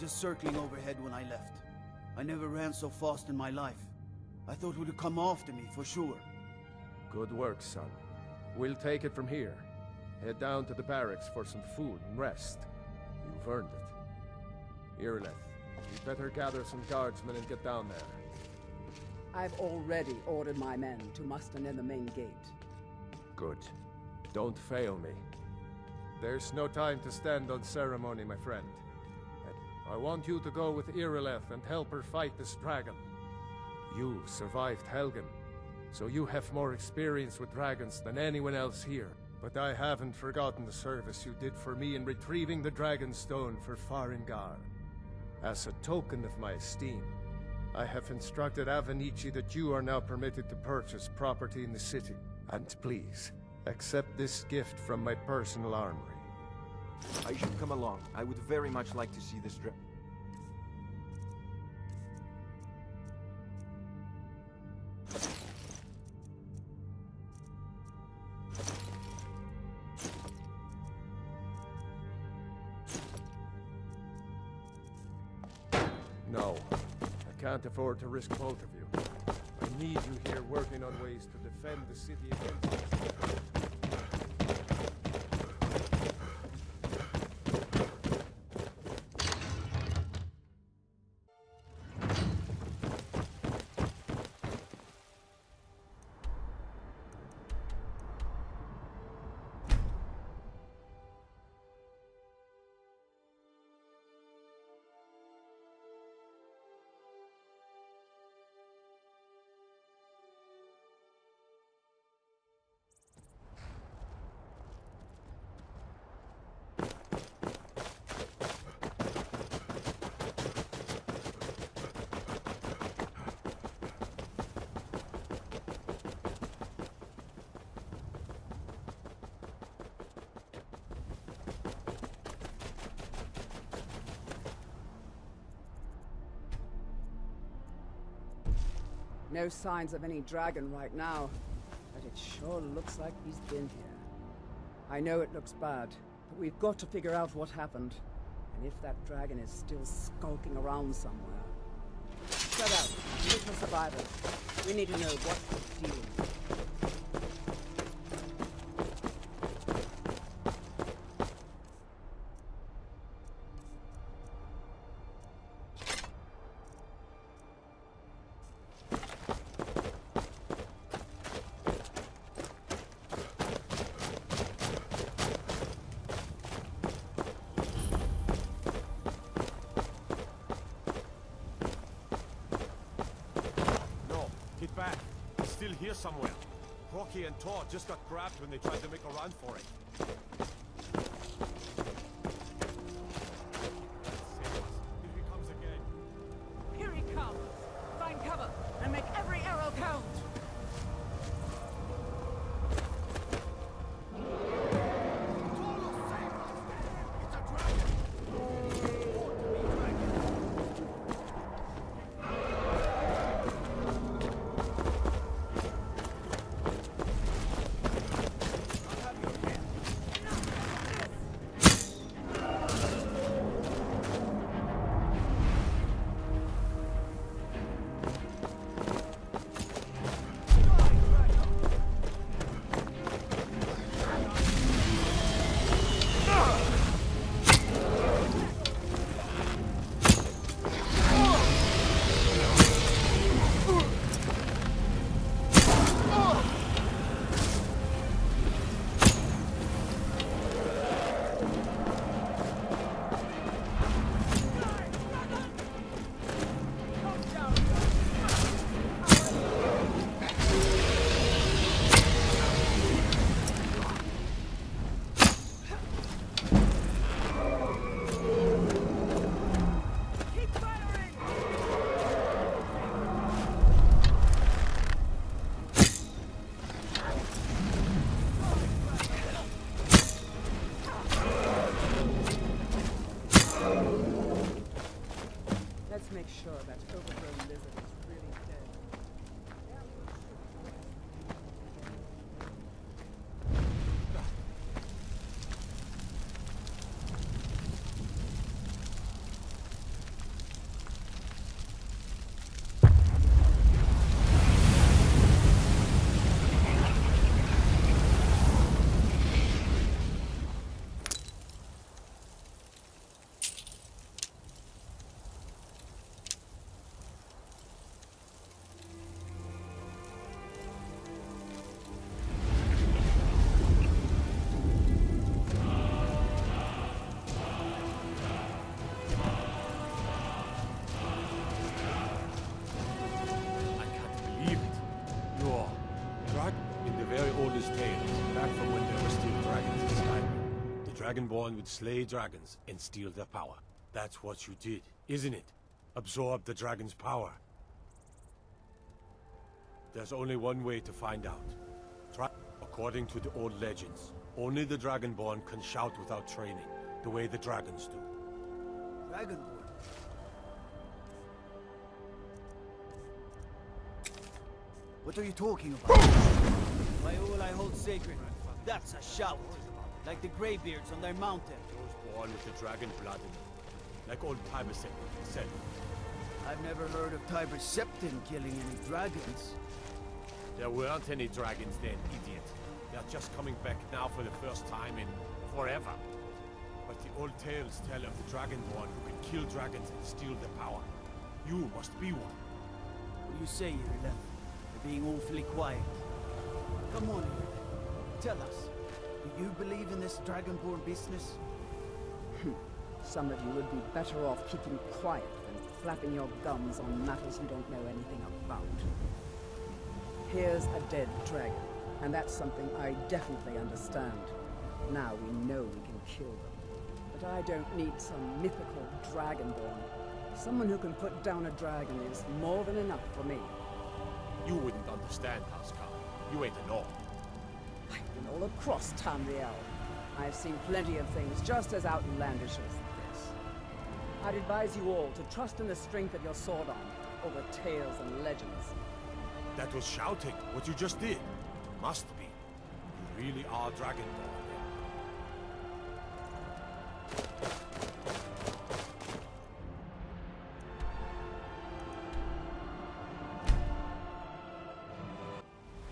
just circling overhead when I left. I never ran so fast in my life. I thought it would come after me, for sure. Good work, son. We'll take it from here. Head down to the barracks for some food and rest. You've earned it. Irileth, you'd better gather some guardsmen and get down there. I've already ordered my men to muster near the main gate. Good. Don't fail me. There's no time to stand on ceremony, my friend. I want you to go with Irileth and help her fight this dragon. You survived Helgen, so you have more experience with dragons than anyone else here. But I haven't forgotten the service you did for me in retrieving the Dragon Stone for Farengar. As a token of my esteem, I have instructed Avenici that you are now permitted to purchase property in the city. And please, accept this gift from my personal armory. I should come along. I would very much like to see this No, I can't afford to risk both of you. I need you here working on ways to defend the city against us. No signs of any dragon right now, but it sure looks like he's been here. I know it looks bad, but we've got to figure out what happened, and if that dragon is still skulking around somewhere. Shut out, little survivors. We need to know what we're dealing with. Back. It's still here somewhere. Rocky and Todd just got grabbed when they tried to make a run for it. Here he comes again. Here he comes! Find cover and make every arrow count! Let's make sure that overgrown lizard is really dead. Dragonborn would slay dragons and steal their power. That's what you did, isn't it? Absorb the dragon's power. There's only one way to find out. According to the old legends, only the Dragonborn can shout without training, the way the dragons do. Dragonborn? What are you talking about? By all I hold sacred, that's a shout. Like the Greybeards on their mountain. Those born with the dragon blood in them. Like old Tiber said. I've never heard of Tiber Septim killing any dragons. There weren't any dragons then, idiot. They're just coming back now for the first time in forever. But the old tales tell of the Dragonborn who can kill dragons and steal their power. You must be one. What do you say, Irileth? You're being awfully quiet. Come on, Irileth. Tell us. Do you believe in this Dragonborn business? Some of you would be better off keeping quiet than flapping your gums on matters you don't know anything about. Here's a dead dragon, and that's something I definitely understand. Now we know we can kill them. But I don't need some mythical dragonborn. Someone who can put down a dragon is more than enough for me. You wouldn't understand, Housecarl. You ain't an orc. I've been all across Tamriel. I've seen plenty of things just as outlandish as this. I'd advise you all to trust in the strength of your sword arm over tales and legends. That was shouting, what you just did. Must be. You really are Dragonborn.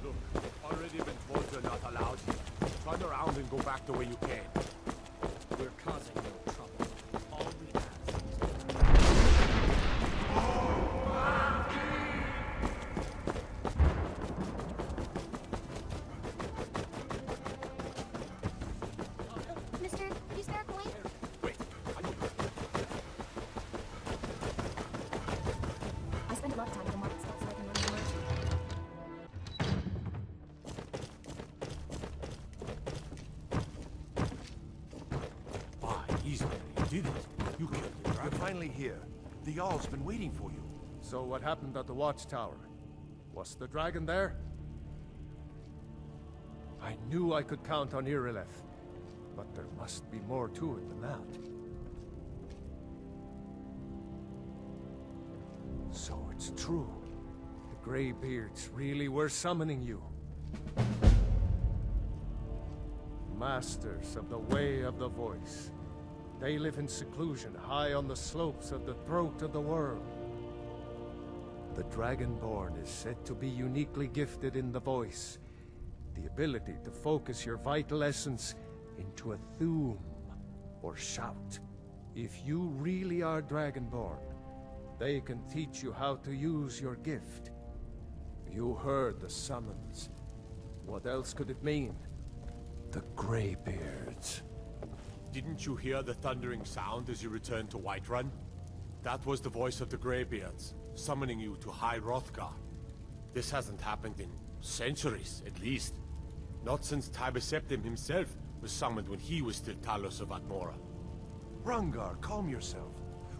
Look, I've already been told you're not allowed here. Turn around and go back the way you came. We're causing no trouble. All we ask Mister, could you spare a coin? Wait, I spend a lot of time at the market stall so I can learn more too. easily. You did it. You killed the You're dragon. finally here. The Jarl's been waiting for you. So what happened at the watchtower? Was the dragon there? I knew I could count on Irileth, but there must be more to it than that. So it's true. The Greybeards really were summoning you. Masters of the Way of the Voice. They live in seclusion, high on the slopes of the throat of the world. The Dragonborn is said to be uniquely gifted in the voice, the ability to focus your vital essence into a thume, or shout. If you really are Dragonborn, they can teach you how to use your gift. You heard the summons. What else could it mean? The Greybeards. Didn't you hear the thundering sound as you returned to Whiterun? That was the voice of the Greybeards, summoning you to High Hrothgar. This hasn't happened in centuries, at least. Not since Tiber Septim himself was summoned when he was still Talos of Atmora. Rangar, calm yourself.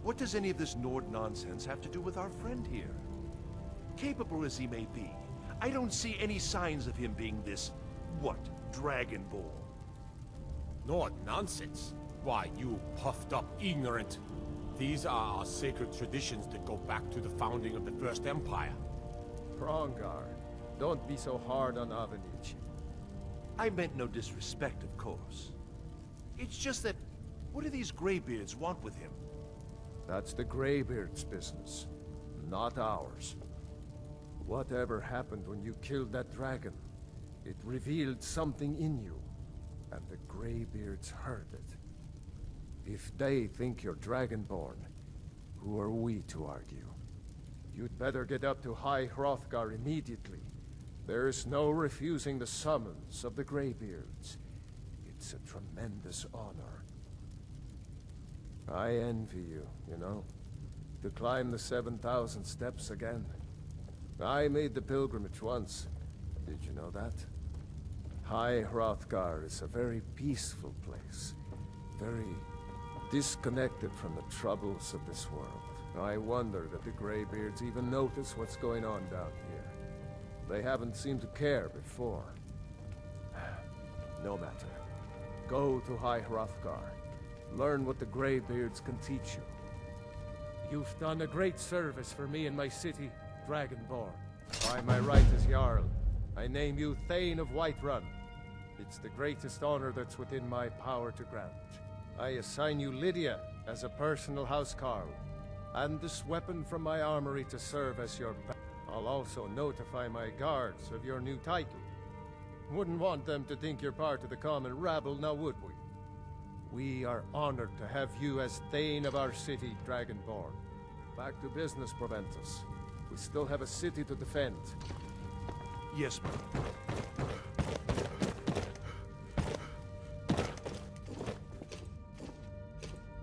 What does any of this Nord nonsense have to do with our friend here? Capable as he may be, I don't see any signs of him being this, what, Dragonborn. Not nonsense. Why, you puffed up ignorant. These are our sacred traditions that go back to the founding of the First Empire. Hrongar, don't be so hard on Avenich. I meant no disrespect, of course. It's just that, what do these Greybeards want with him? That's the Greybeard's business, not ours. Whatever happened when you killed that dragon, it revealed something in you, and the Greybeards heard it. If they think you're Dragonborn, who are we to argue? You'd better get up to High Hrothgar immediately. There's no refusing the summons of the Greybeards. It's a tremendous honor. I envy you, you know, to climb the 7,000 steps again. I made the pilgrimage once. Did you know that? High Hrothgar is a very peaceful place. very disconnected from the troubles of this world. I wonder that the Greybeards even notice what's going on down here. They haven't seemed to care before. No matter. Go to High Hrothgar. Learn what the Greybeards can teach you. You've done a great service for me and my city, Dragonborn. By my right as Jarl, I name you Thane of Whiterun. It's the greatest honor that's within my power to grant. I assign you Lydia as a personal housecarl, and this weapon from my armory to serve as your back. I'll also notify my guards of your new title. Wouldn't want them to think you're part of the common rabble, now would we? We are honored to have you as Thane of our city, Dragonborn. Back to business, Proventus. We still have a city to defend. Yes, ma'am.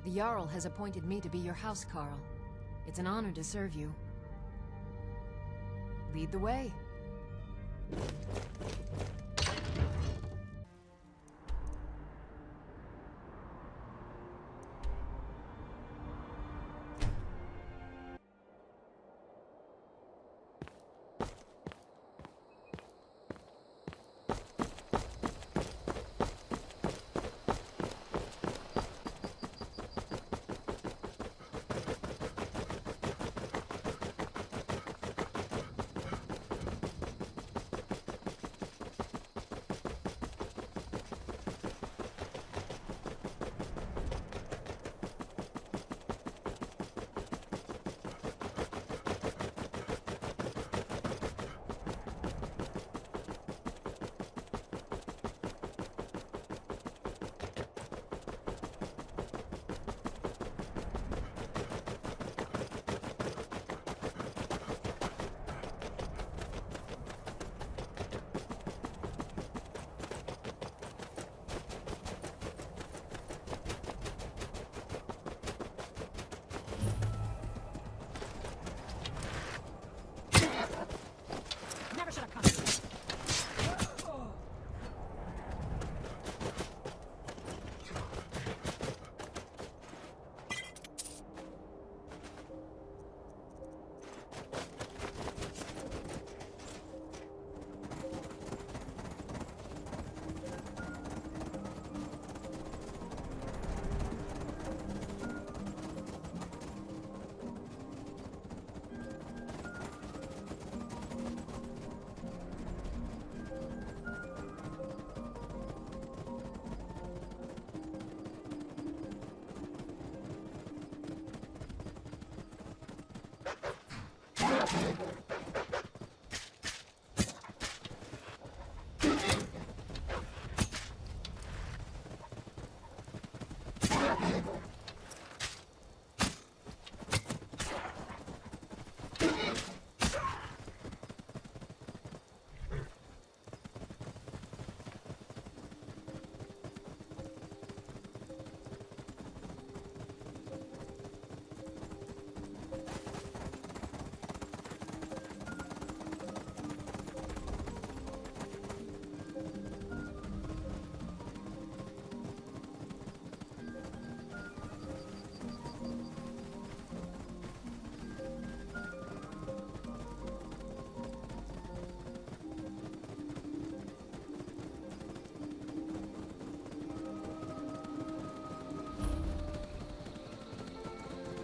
The Jarl has appointed me to be your housecarl. It's an honor to serve you. Lead the way. Never should have come.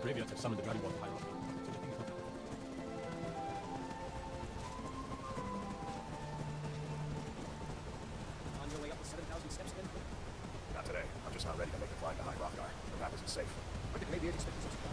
Graveyards have summoned the Dragonborn to High Rock. So the thing is not On your way up the 7,000 steps then? Not today. I'm just not ready to make the climb to High Hrothgar. The map isn't safe. When did Greybeard expect us to come?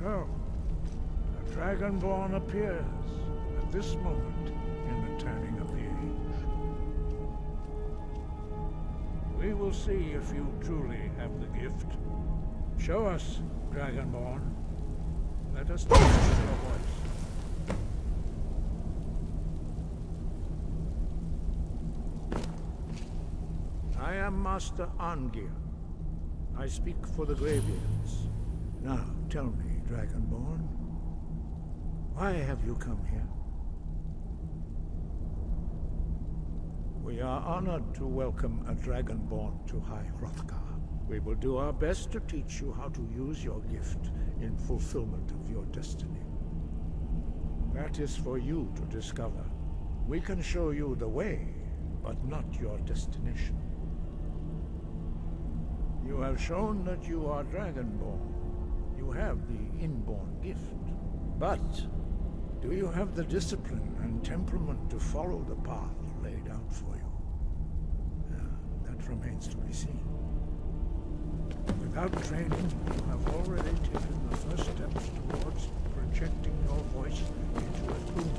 So, a Dragonborn appears at this moment in the turning of the age. We will see if you truly have the gift. Show us, Dragonborn. Let us listen to your voice. I am Master Angir. I speak for the Greybeards. Now, tell me, Dragonborn, why have you come here? We are honored to welcome a Dragonborn to High Hrothgar. We will do our best to teach you how to use your gift in fulfillment of your destiny. That is for you to discover. We can show you the way, but not your destination. You have shown that you are Dragonborn. You have the inborn gift. But do you have the discipline and temperament to follow the path laid out for you? That remains to be seen. Without training, you have already taken the first steps towards projecting your voice into a boom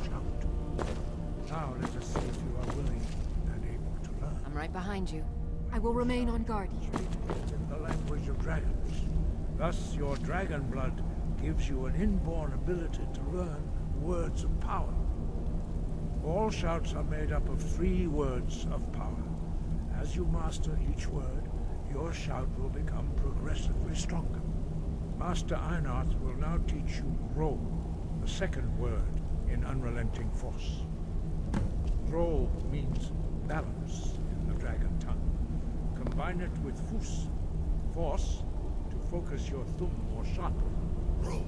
shout. Now let us see if you are willing and able to learn. I'm right behind you. I will remain on guard here. In the language of dragons. Thus, your dragon blood gives you an inborn ability to learn words of power. All shouts are made up of 3 words of power. As you master each word, your shout will become progressively stronger. Master Einarth will now teach you Roll, the second word in Unrelenting Force. Roll means balance in the dragon tongue. Combine it with Fus, force, to focus your thumb more sharply. Roll.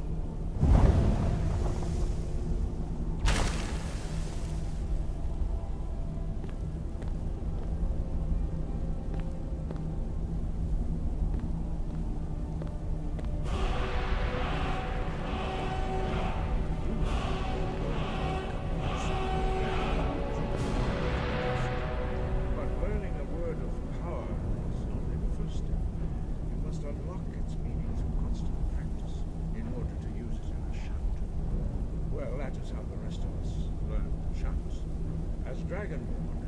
Dragonborn,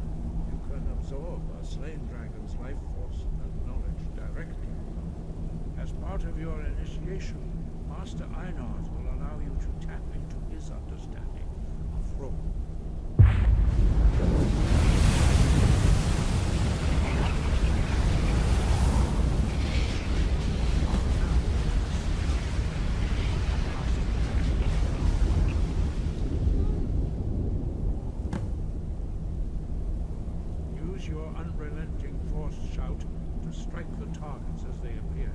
you can absorb a slain dragon's life force and knowledge directly. As part of your initiation, Master Einarth will allow you to tap into his understanding of Roll. Your unrelenting force shout to strike the targets as they appear.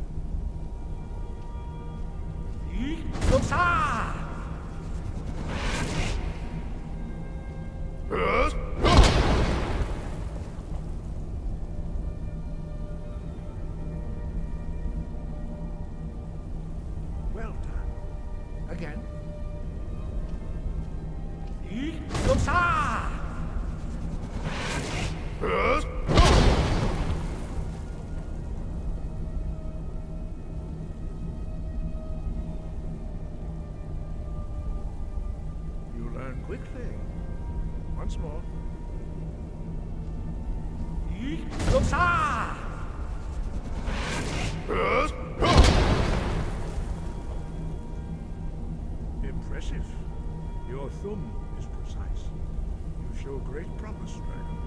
Well done. Again. You learn quickly. Once more. Impressive. Your thumb is precise. You show great promise, Dragon.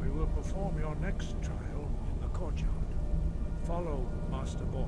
We will perform your next trial in the courtyard. Follow Master Bori.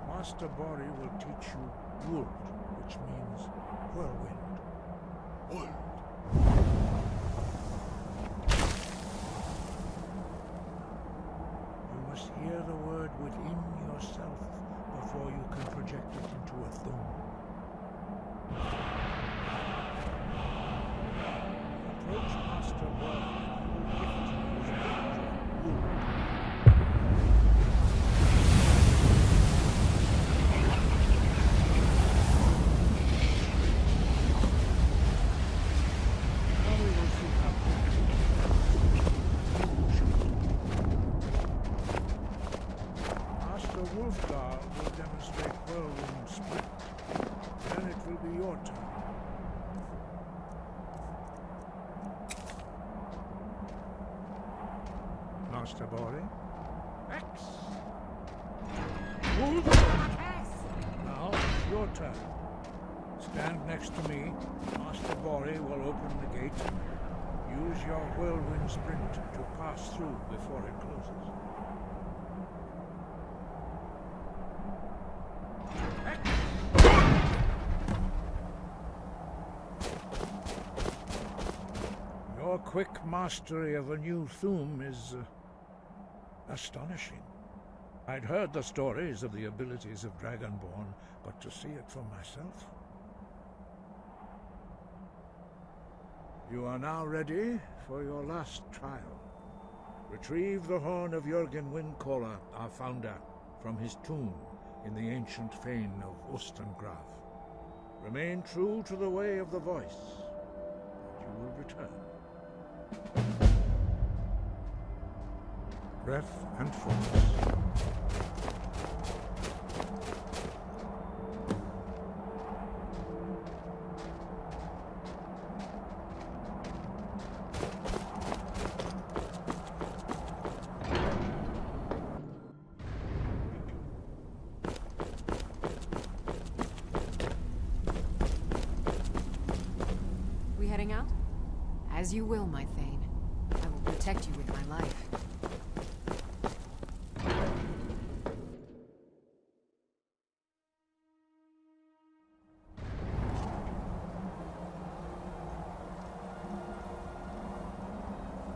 Master Bori will teach you Wuld, which means whirlwind. Wuld. You must hear the word within yourself before you can project it into a thum. Approach Master Bori and you will gift him his angel, Wuld. Will demonstrate whirlwind sprint. Then it will be your turn. Master Bori. X. Move. Now it's your turn. Stand next to me. Master Bori will open the gate. Use your whirlwind sprint to pass through before it closes. Your quick mastery of a new thum is astonishing. I'd heard the stories of the abilities of Dragonborn, but to see it for myself. You are now ready for your last trial. Retrieve the horn of Jürgen Windcaller, our founder, from his tomb in the ancient fane of Ustengrav. Remain true to the way of the voice, and you will return. Breath and focus. We heading out? As you will, my Thane. I will protect you with my life.